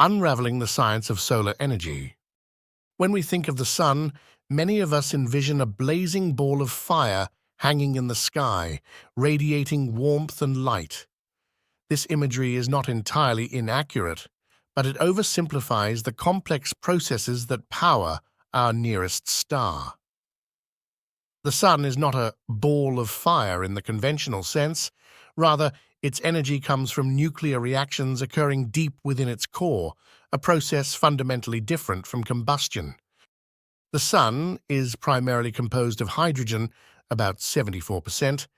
unraveling the science of solar energy. When we think of the sun, many of us envision a blazing ball of fire hanging in the sky, radiating warmth and light. This imagery is not entirely inaccurate, but it oversimplifies the complex processes that power our nearest star. The sun is not a ball of fire in the conventional sense. Rather, its energy comes from nuclear reactions occurring deep within its core, a process fundamentally different from combustion. The sun is primarily composed of hydrogen, about 74%,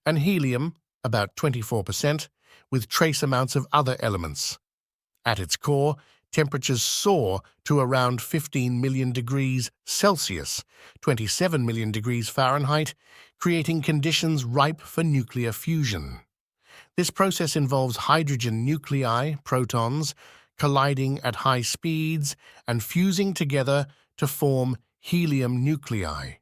and helium, about 24%, with trace amounts of other elements. At its core, temperatures soar to around 15 million degrees Celsius, 27 million degrees Fahrenheit, creating conditions ripe for nuclear fusion. This process involves hydrogen nuclei, protons, colliding at high speeds and fusing together to form helium nuclei.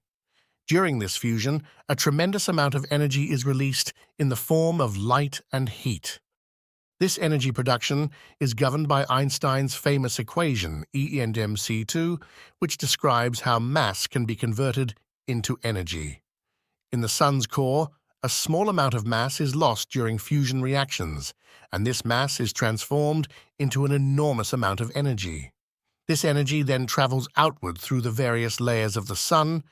During this fusion, a tremendous amount of energy is released in the form of light and heat. This energy production is governed by Einstein's famous equation, E=mc², which describes how mass can be converted into energy. In the sun's core, a small amount of mass is lost during fusion reactions, and this mass is transformed into an enormous amount of energy. This energy then travels outward through the various layers of the sun,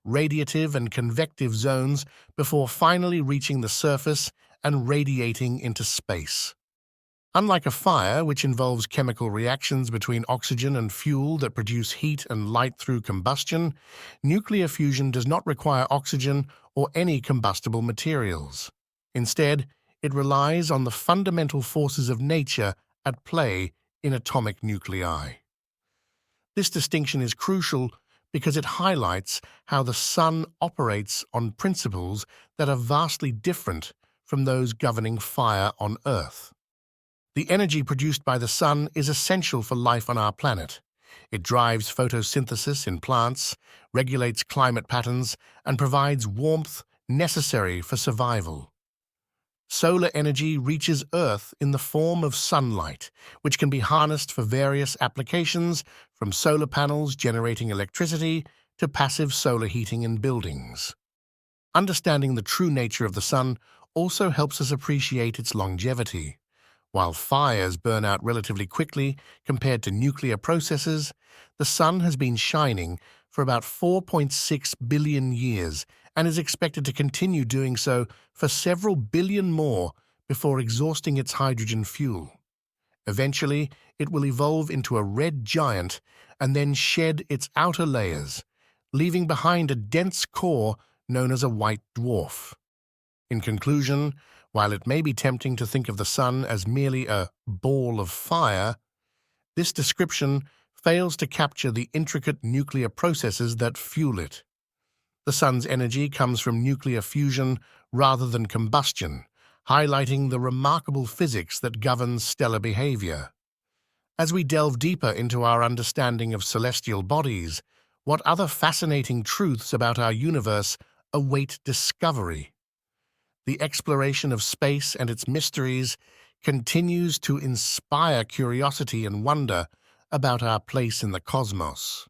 radiative and convective zones, before finally reaching the surface and radiating into space. Unlike a fire, which involves chemical reactions between oxygen and fuel that produce heat and light through combustion, nuclear fusion does not require oxygen or any combustible materials. Instead, it relies on the fundamental forces of nature at play in atomic nuclei. This distinction is crucial because it highlights how the sun operates on principles that are vastly different from those governing fire on Earth. The energy produced by the sun is essential for life on our planet. It drives photosynthesis in plants, regulates climate patterns, and provides warmth necessary for survival. Solar energy reaches Earth in the form of sunlight, which can be harnessed for various applications, from solar panels generating electricity to passive solar heating in buildings. Understanding the true nature of the sun also helps us appreciate its longevity. While fires burn out relatively quickly compared to nuclear processes, the sun has been shining for about 4.6 billion years and is expected to continue doing so for several billion more before exhausting its hydrogen fuel. Eventually, it will evolve into a red giant and then shed its outer layers, leaving behind a dense core known as a white dwarf. In conclusion, while it may be tempting to think of the sun as merely a ball of fire, this description fails to capture the intricate nuclear processes that fuel it. The sun's energy comes from nuclear fusion rather than combustion, highlighting the remarkable physics that governs stellar behavior. As we delve deeper into our understanding of celestial bodies, what other fascinating truths about our universe await discovery? The exploration of space and its mysteries continues to inspire curiosity and wonder about our place in the cosmos.